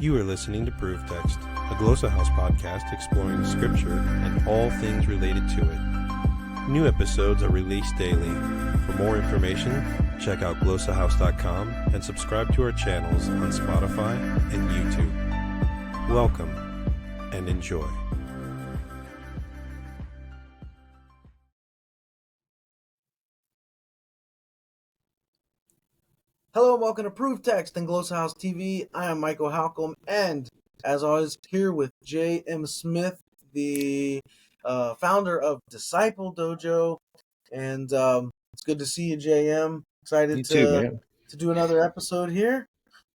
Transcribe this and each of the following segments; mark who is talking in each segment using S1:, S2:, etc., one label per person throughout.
S1: You are listening to Proof Text, a Glossa House podcast exploring Scripture and all things related to it. New episodes are released daily. For more information, check out glossahouse.com and subscribe to our channels on Spotify and YouTube. Welcome and enjoy.
S2: Hello and welcome to Proof Text and Glossa House TV. I am Michael Halcomb, and as always, here with J.M. Smith, the founder of Disciple Dojo. And it's good to see you, J.M. Excited to do another episode here.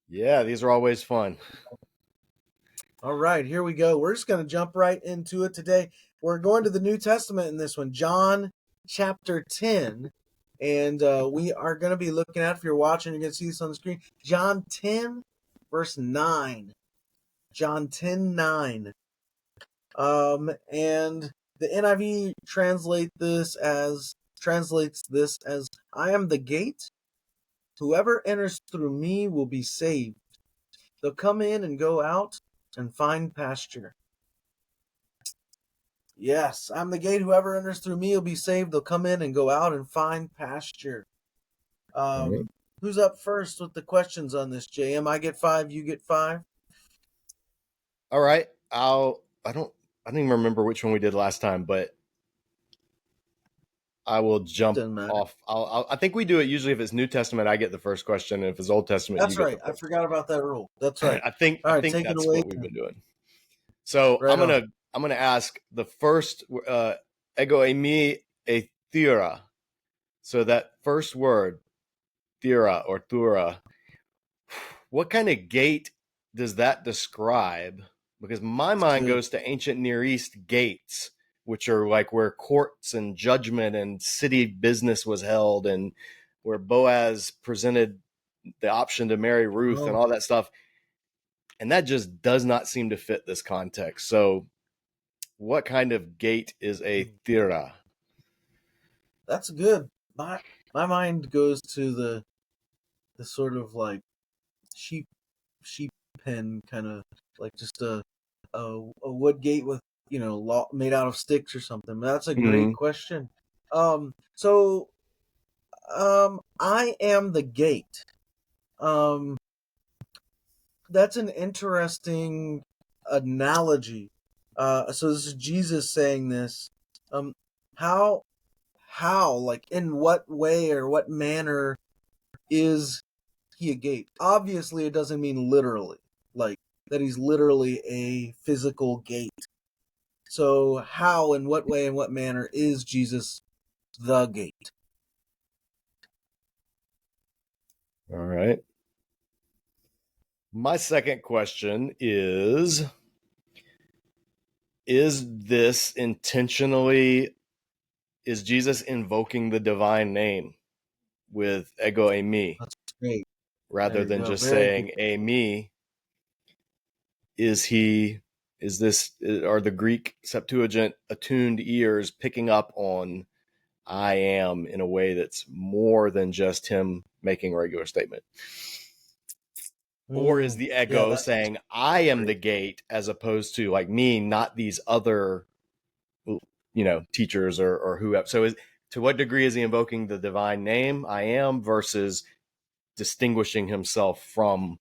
S3: Yeah, these are always fun.
S2: All right, here we go. We're just going to jump right into it today. We're going to the New Testament in this one, John chapter 10. And we are going to be looking at, if you're watching, you're going to see this on the screen, John 10, verse 9. John 10, 9. And the NIV translates this as, I am the gate. Whoever enters through me will be saved. They'll come in and go out and find pasture. Yes, I'm the gate. Whoever enters through me will be saved. They'll come in and go out and find pasture. Who's up first with the questions on this, JM? I get 5, you get 5.
S3: All right. I don't even remember which one we did last time, but I will jump off. I think we do it usually if it's New Testament, I get the first question, and if it's Old Testament,
S2: that's right. I forgot about that rule. That's right.
S3: I think that's what we've been doing. So right I'm gonna ask the first ego eimi e thera. So that first word, thera or thura, what kind of gate does that describe? Because my mind goes to ancient Near East gates, which are like where courts and judgment and city business was held, and where Boaz presented the option to marry Ruth and all that stuff. And that just does not seem to fit this context. So what kind of gate is a thera?
S2: That's good. My mind goes to the sort of like sheep pen, kind of like just a wood gate with, made out of sticks or something. That's a great question. So I am the gate. That's an interesting analogy. So this is Jesus saying this. How, like, in what way or what manner is he a gate? Obviously, it doesn't mean literally, like that he's literally a physical gate. So how, in what way, in what manner is Jesus the gate?
S3: All right. My second question is this intentionally, is Jesus invoking the divine name with ego eimi?
S2: That's great.
S3: Rather than just saying eimi? Are the Greek Septuagint attuned ears picking up on I am in a way that's more than just him making a regular statement? Or is the ego saying I am the gate, as opposed to like me, not these other, teachers or whoever? So to what degree is he invoking the divine name, I am, versus distinguishing himself from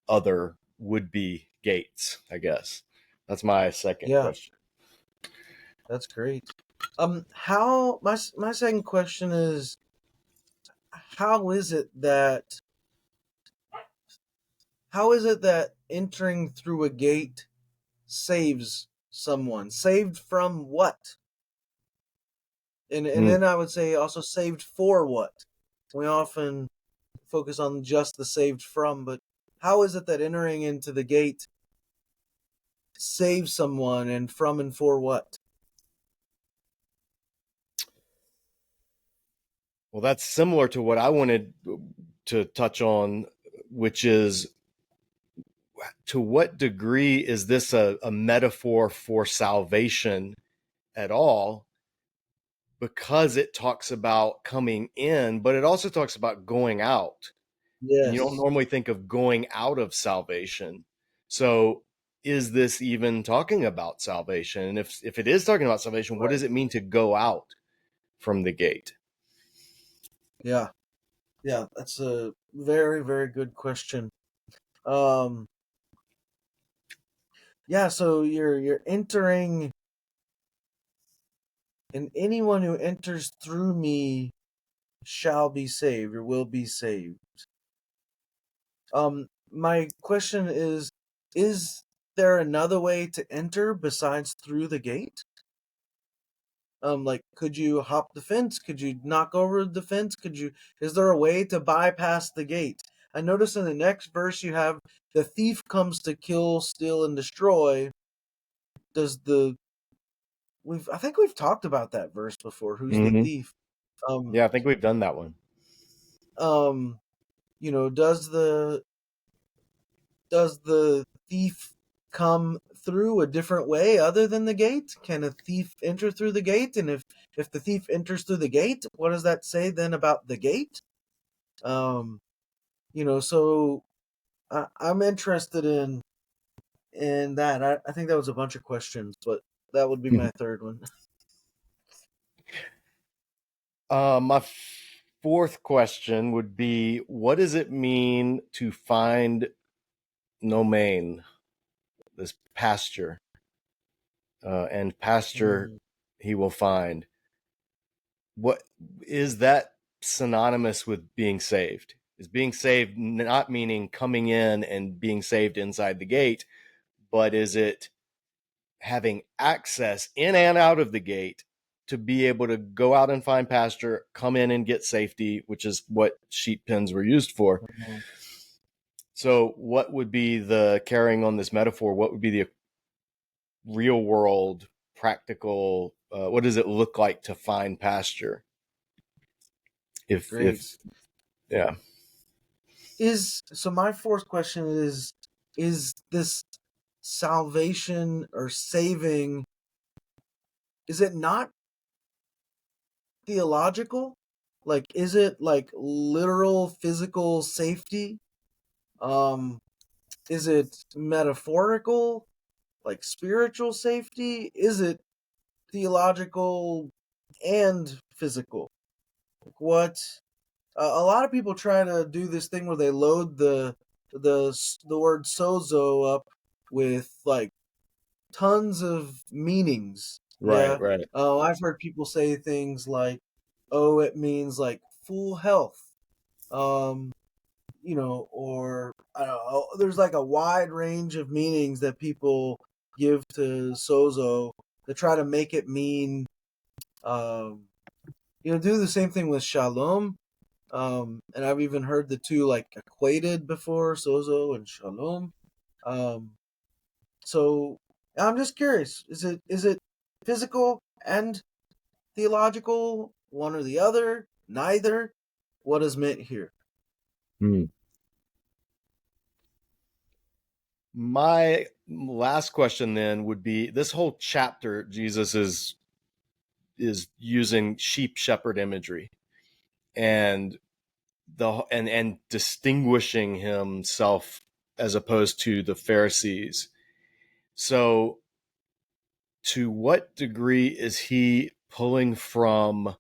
S3: other would-be gates, I guess. That's my second question.
S2: That's great. How my second question is, how is it that entering through a gate saves someone? Saved from what? And then I would say also saved for what? We often focus on just the saved from, but how is it that entering into the gate saves someone, and from and for what?
S3: Well, that's similar to what I wanted to touch on, which is, to what degree is this a metaphor for salvation at all? Because it talks about coming in, but it also talks about going out.
S2: Yes.
S3: And you don't normally think of going out of salvation. So is this even talking about salvation? And if it is talking about salvation, what does it mean to go out from the gate?
S2: Yeah. Yeah, that's a very, very good question. Um yeah, so you're entering, and anyone who enters through me shall be saved or will be saved. My question is there another way to enter besides through the gate? Like, could you hop the fence? Could you knock over the fence? Is there a way to bypass the gate? I notice in the next verse you have the thief comes to kill, steal, and destroy. Does the I think we've talked about that verse before. Who's the thief?
S3: Yeah, I think we've done that one.
S2: Does the thief come through a different way other than the gate? Can a thief enter through the gate? And if the thief enters through the gate, what does that say then about the gate? So I'm interested in that. I think that was a bunch of questions, but that would be my third one.
S3: My fourth question would be, what does it mean to find nomain, this pasture, and pasture he will find? What is that synonymous with being saved? Is being saved not meaning coming in and being saved inside the gate, but is it having access in and out of the gate to be able to go out and find pasture, come in and get safety, which is what sheep pens were used for? So what would be the, carrying on this metaphor, what would be the real world practical, what does it look like to find pasture? If yeah.
S2: So my fourth question is this salvation or saving, is it not theological? Like, is it like literal physical safety? Is it metaphorical, like spiritual safety? Is it theological and physical? Like, what? A lot of people try to do this thing where they load the word sozo up with like tons of meanings. Yeah.
S3: Right.
S2: I've heard people say things like, "Oh, it means like full health," um, or I don't know. There's like a wide range of meanings that people give to sozo to try to make it mean, do the same thing with shalom. And I've even heard the two like equated before, sozo and shalom. So I'm just curious: is it physical and theological, one or the other, neither? What is meant here?
S3: My last question then would be, this whole chapter, Jesus is using sheep shepherd imagery and and distinguishing himself as opposed to the Pharisees. So to what degree is he pulling from,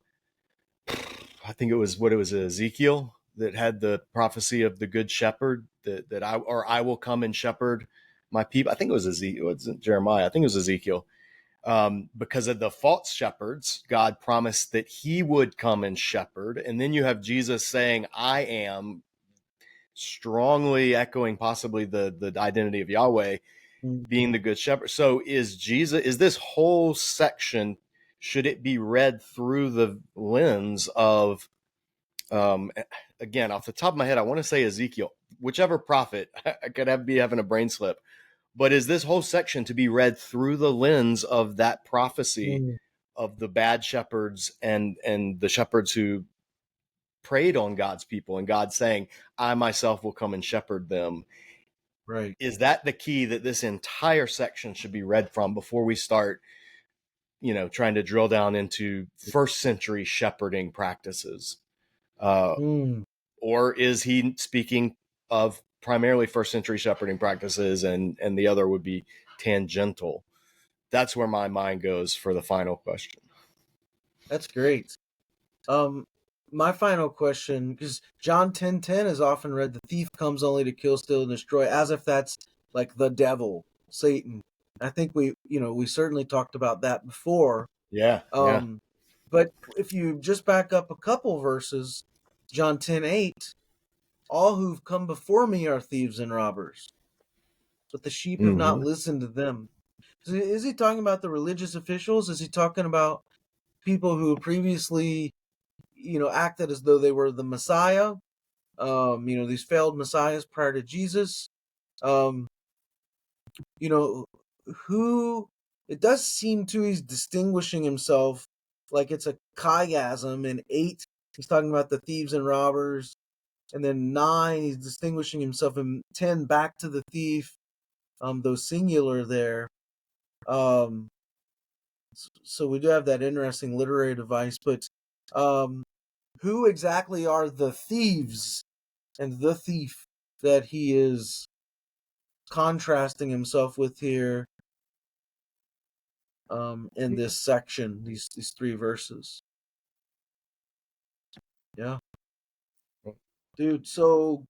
S3: I think it was Ezekiel that had the prophecy of the good shepherd, that I will come and shepherd my people. I think it was Ezekiel. It wasn't Jeremiah. I think it was Ezekiel. Because of the false shepherds, God promised that he would come and shepherd. And then you have Jesus saying, I am, strongly echoing possibly the identity of Yahweh being the good shepherd. So is this whole section, should it be read through the lens of, again, off the top of my head, I want to say Ezekiel, whichever prophet, I could be having a brain slip, but is this whole section to be read through the lens of that prophecy of the bad shepherds and the shepherds who preyed on God's people, and God saying, I myself will come and shepherd them?
S2: Right.
S3: Is that the key that this entire section should be read from before we start, trying to drill down into first century shepherding practices? Or is he speaking of primarily first century shepherding practices, and the other would be tangential. That's where my mind goes for the final question.
S2: That's great. My final question, because John 10:10 is often read, "The thief comes only to kill, steal, and destroy," as if that's like the devil, Satan. I think we certainly talked about that before.
S3: Yeah.
S2: But if you just back up a couple verses, John 10:8, "All who've come before me are thieves and robbers, but the sheep have not listened to them." Is he talking about the religious officials? Is he talking about people who previously, acted as though they were the Messiah? These failed messiahs prior to Jesus. Um, who it does seem to he's distinguishing himself, like it's a chiasm. In 8, he's talking about the thieves and robbers, and then 9, he's distinguishing himself. In 10, back to the thief, though singular there. So we do have that interesting literary device, but who exactly are the thieves and the thief that he is contrasting himself with here in this section, these 3 verses? Yeah, dude, so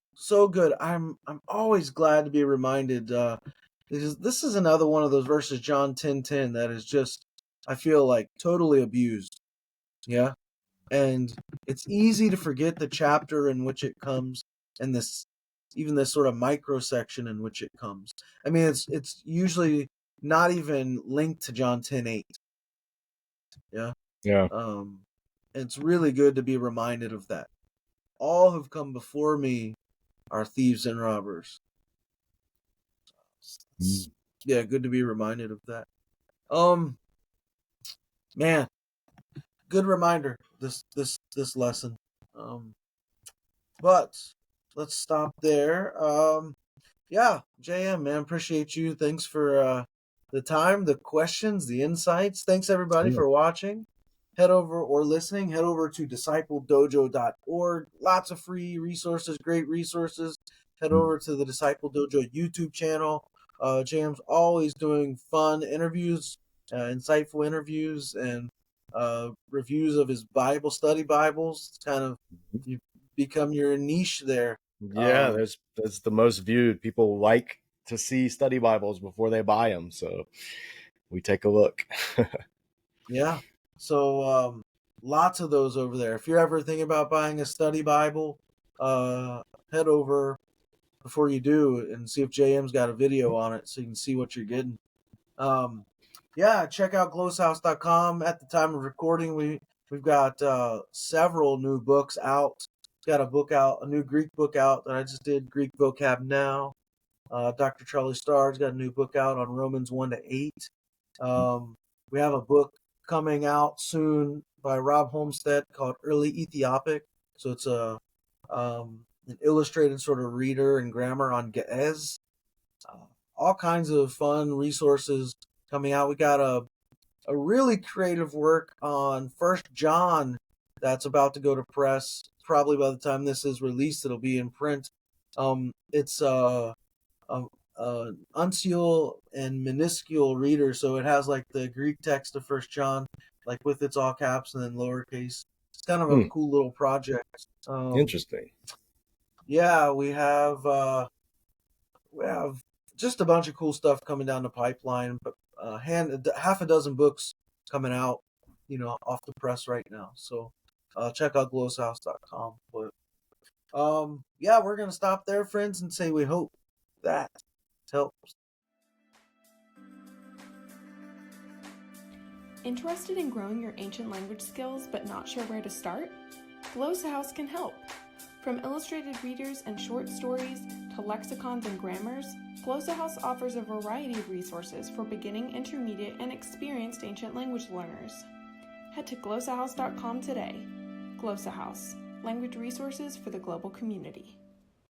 S2: good. I'm always glad to be reminded. This is another one of those verses, John 10:10, that is just, I feel like, totally abused. Yeah. And it's easy to forget the chapter in which it comes, and this sort of micro section in which it comes. I mean, it's usually not even linked to John 10:8. Yeah.
S3: Yeah.
S2: It's really good to be reminded of that. All who've come before me are thieves and robbers. Yeah, good to be reminded of that. Man, good reminder, this lesson. But let's stop there. Yeah, JM, man, appreciate you. Thanks for the time, the questions, the insights. Thanks everybody for watching. Head over to discipledojo.org. Lots of free resources, great resources. Head over to the Disciple Dojo YouTube channel. JM's always doing fun interviews, insightful interviews, and reviews of his Bible study Bibles. It's kind of, you become your niche there.
S3: Yeah, that's the most viewed. People like to see study Bibles before they buy them, so we take a look.
S2: Yeah, so lots of those over there. If you're ever thinking about buying a study Bible, head over before you do and see if JM's got a video on it, so you can see what you're getting. Yeah, check out gloshouse.com. At the time of recording, we've got several new books out. Got a new Greek book out that I just did, Greek Vocab Now. Dr. Charlie Starr's got a new book out on Romans 1-8. We have a book coming out soon by Rob Homestead called Early Ethiopic. So it's an illustrated sort of reader and grammar on Ge'ez. All kinds of fun resources coming out. We got a really creative work on 1 John that's about to go to press. Probably by the time this is released, it'll be in print. It's uncial and minuscule reader, so it has like the Greek text of 1 John, like with its all caps and then lowercase. It's kind of a cool little project.
S3: Interesting.
S2: Yeah, we have just a bunch of cool stuff coming down the pipeline, but half a dozen books coming out, off the press right now. So check out gloshouse.com. But yeah, we're gonna stop there, friends, and say we hope that helps.
S4: Interested in growing your ancient language skills but not sure where to start? Gloshouse can help. From illustrated readers and short stories to lexicons and grammars, Gloshouse offers a variety of resources for beginning, intermediate, and experienced ancient language learners. Head to gloshouse.com today. Gloshouse, language resources for the global community.